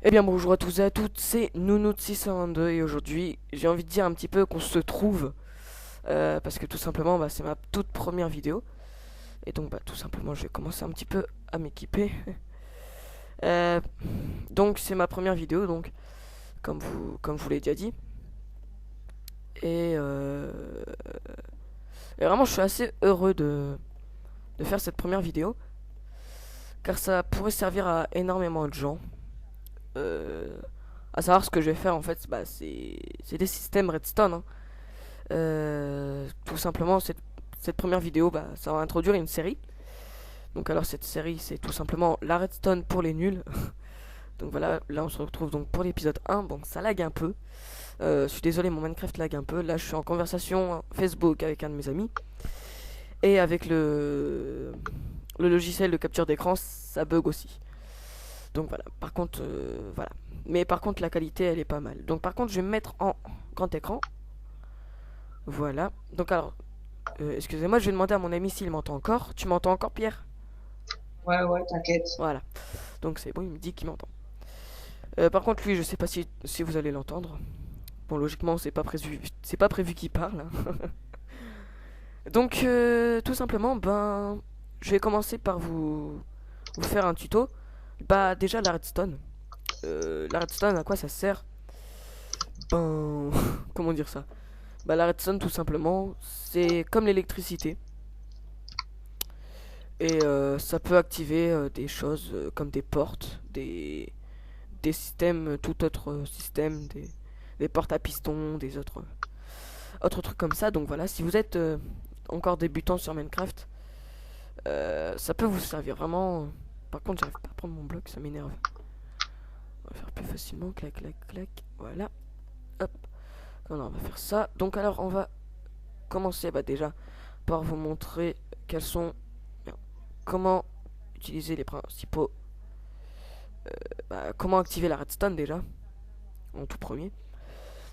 Eh bien bonjour à tous et à toutes, c'est Nounoud622 et aujourd'hui j'ai envie de dire un petit peu qu'on se trouve parce que tout simplement c'est ma toute première vidéo et donc tout simplement je vais commencer un petit peu à m'équiper. Euh, donc c'est ma première vidéo donc comme je vous l'ai déjà dit et, et vraiment je suis assez heureux de faire cette première vidéo car ça pourrait servir à énormément de gens. Euh, à savoir ce que je vais faire en fait c'est des systèmes redstone hein. Tout simplement, cette première vidéo, ça va introduire une série. Donc alors cette série, c'est tout simplement la redstone pour les nuls. Donc voilà, là on se retrouve donc pour l'épisode 1. Bon, ça lag un peu. Je suis désolé, mon Minecraft lag un peu. Là, je suis en conversation Facebook avec un de mes amis. Et avec le logiciel de capture d'écran, ça bug aussi. Donc voilà, par contre, voilà. Mais par contre, la qualité, elle est pas mal. Donc par contre, je vais me mettre en grand écran. Voilà. Donc alors, excusez-moi, je vais demander à mon ami s'il m'entend encore. Tu m'entends encore, Pierre? Ouais, ouais, t'inquiète. Voilà. Donc c'est bon, il me dit qu'il m'entend. Par contre, lui, je sais pas si vous allez l'entendre. Bon, logiquement, c'est pas prévu qu'il parle, hein. Donc, tout simplement, je vais commencer par vous faire un tuto. Déjà la redstone. La redstone, à quoi ça sert? Ben, comment dire ça? La redstone, tout simplement, c'est comme l'électricité. Et ça peut activer des choses comme des portes, des systèmes, tout autre système, des portes à piston, autres trucs comme ça. Donc voilà, si vous êtes encore débutant sur Minecraft, ça peut vous servir vraiment. Par contre, j'arrive pas à prendre mon bloc, ça m'énerve. On va faire plus facilement, clac, clac, clac. Voilà, hop. Non, on va faire ça. Donc alors, on va commencer déjà par vous montrer quels sont, comment utiliser les principaux, comment activer la redstone déjà, en tout premier.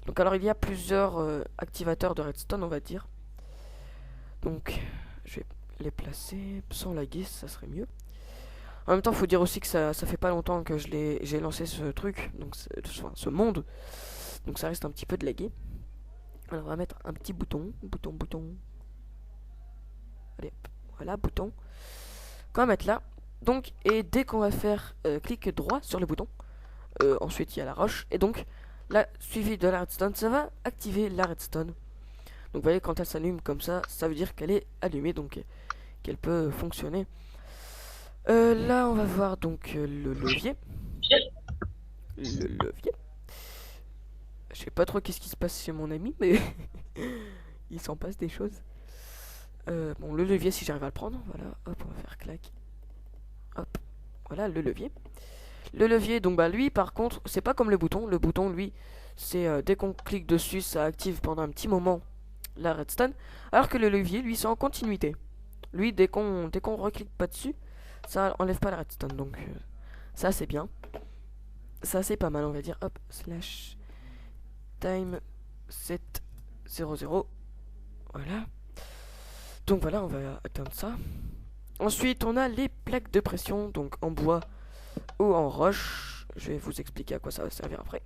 Donc alors il y a plusieurs activateurs de redstone on va dire. Donc je vais les placer sans laguer, ça serait mieux. En même temps il faut dire aussi que ça fait pas longtemps que j'ai lancé ce truc, donc ce monde. Donc ça reste un petit peu de laguer. Alors on va mettre un petit bouton. Allez, voilà, bouton. Qu'on va mettre là. Donc et dès qu'on va faire clic droit sur le bouton, ensuite il y a la roche. Et donc là, suivi de la redstone, ça va activer la redstone. Donc vous voyez, quand elle s'allume comme ça veut dire qu'elle est allumée, donc qu'elle peut fonctionner. Là, on va voir donc le levier. Le levier. Je sais pas trop qu'est-ce qui se passe chez mon ami, mais il s'en passe des choses. Bon, le levier, si j'arrive à le prendre, voilà, hop, on va faire clac. Hop, voilà le levier. Le levier, donc lui, par contre, c'est pas comme le bouton. Le bouton, lui, c'est dès qu'on clique dessus, ça active pendant un petit moment la redstone. Alors que le levier, lui, c'est en continuité. Lui, dès qu'on reclique pas dessus, ça enlève pas la redstone. Donc, ça, c'est bien. Ça, c'est pas mal, on va dire. Hop, slash time 700. Voilà. Donc, voilà, on va atteindre ça. Ensuite, on a les plaques de pression, donc en bois ou en roche. Je vais vous expliquer à quoi ça va servir après.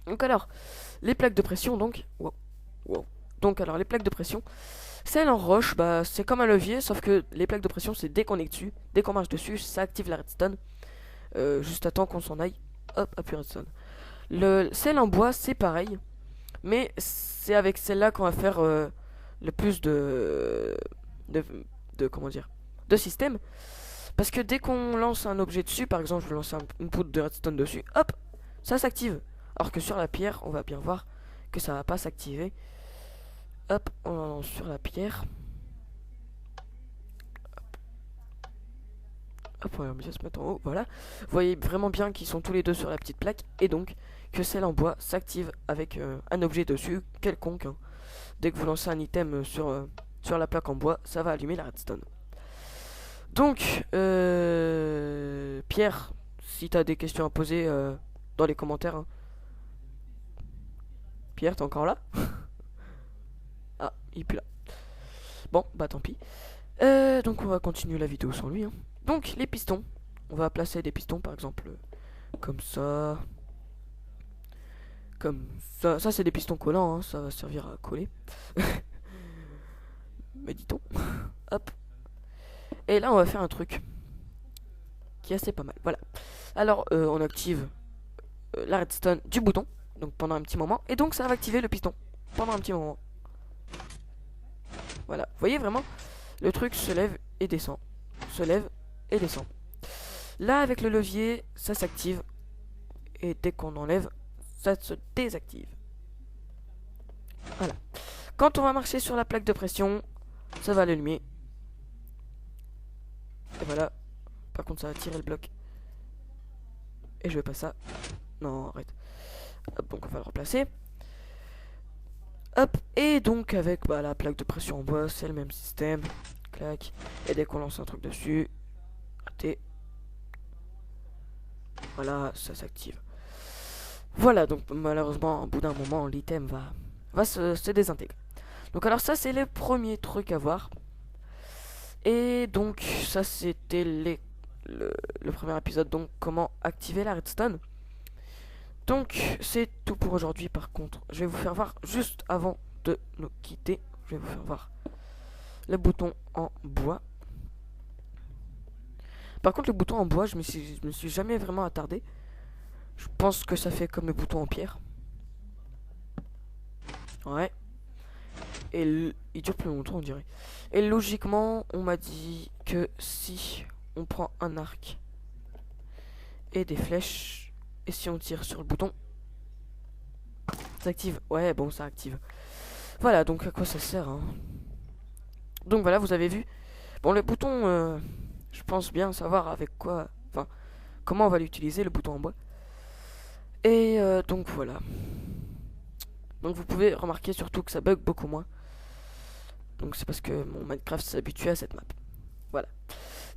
Donc, alors, les plaques de pression, donc. Wow, wow. Donc, alors, les plaques de pression, celle en roche, c'est comme un levier, sauf que les plaques de pression, c'est dès qu'on est dessus, dès qu'on marche dessus, ça active la redstone. Juste à temps qu'on s'en aille. Hop, appuie redstone. Celle en bois, c'est pareil, mais c'est avec celle-là qu'on va faire le plus de, comment dire, de système. Parce que dès qu'on lance un objet dessus, par exemple, je vais lancer une poudre de redstone dessus, hop, ça s'active. Alors que sur la pierre, on va bien voir que ça va pas s'activer. Hop, on en lance sur la pierre. Hop, on va bien se mettre en haut, voilà. Vous voyez vraiment bien qu'ils sont tous les deux sur la petite plaque. Et donc, que celle en bois s'active avec un objet dessus, quelconque, hein. Dès que vous lancez un item sur la plaque en bois, ça va allumer la redstone. Donc, Pierre, si t'as des questions à poser dans les commentaires, hein. Pierre, t'es encore là? Ah, il est plus là. Bon, tant pis. Donc on va continuer la vidéo sans lui, hein. Donc les pistons. on va placer des pistons par exemple comme ça. Comme ça, c'est des pistons collants, hein, ça va servir à coller. Mais dit-on. Hop. Et là, on va faire un truc qui est assez pas mal. Voilà. Alors, on active la redstone du bouton, donc pendant un petit moment. Et donc, ça va activer le piston pendant un petit moment. Voilà. Vous voyez vraiment, le truc se lève et descend. Se lève et descend. Là, avec le levier, ça s'active. Et dès qu'on enlève, ça se désactive. Voilà. Quand on va marcher sur la plaque de pression, ça va l'allumer. Et voilà. Par contre, ça va tirer le bloc. Et je veux pas ça. Non, arrête. Hop, donc on va le remplacer. Hop. Et donc avec la plaque de pression en bois, c'est le même système. Clac. Et dès qu'on lance un truc dessus, raté. Voilà, ça s'active. Voilà, donc malheureusement, au bout d'un moment, l'item va se désintégrer. Donc alors ça, c'est le premier truc à voir. Et donc ça, c'était le premier épisode, donc comment activer la redstone. Donc c'est tout pour aujourd'hui. Par contre, je vais vous faire voir, juste avant de nous quitter, je vais vous faire voir le bouton en bois. Par contre, le bouton en bois, je me suis jamais vraiment attardé. Je pense que ça fait comme le bouton en pierre. Ouais. Et il dure plus longtemps, on dirait. Et logiquement, on m'a dit que si on prend un arc et des flèches, et si on tire sur le bouton, ça active. Ouais, bon, ça active. Voilà, donc à quoi ça sert, hein. Donc voilà, vous avez vu. Bon, le bouton, je pense bien savoir avec quoi... Enfin, comment on va l'utiliser, le bouton en bois. Et donc voilà. Donc vous pouvez remarquer surtout que ça bug beaucoup moins. Donc c'est parce que mon Minecraft s'est habitué à cette map. Voilà.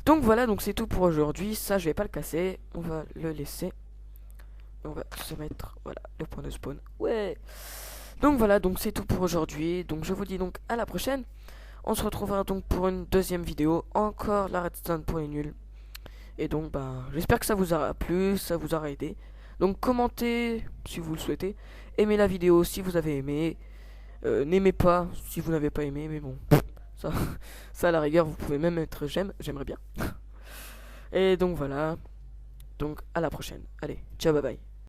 Donc voilà, donc c'est tout pour aujourd'hui. Ça, je vais pas le casser. On va le laisser. On va se mettre, voilà, le point de spawn. Ouais. Donc voilà, donc c'est tout pour aujourd'hui. Donc je vous dis donc à la prochaine. On se retrouvera donc pour une deuxième vidéo. Encore la redstone pour les nuls. Et donc, j'espère que ça vous aura plu, ça vous aura aidé. Donc commentez si vous le souhaitez. Aimez la vidéo si vous avez aimé. N'aimez pas si vous n'avez pas aimé, mais bon, ça, ça à la rigueur, vous pouvez même mettre j'aime, j'aimerais bien. Et donc voilà. Donc à la prochaine. Allez, ciao, bye bye.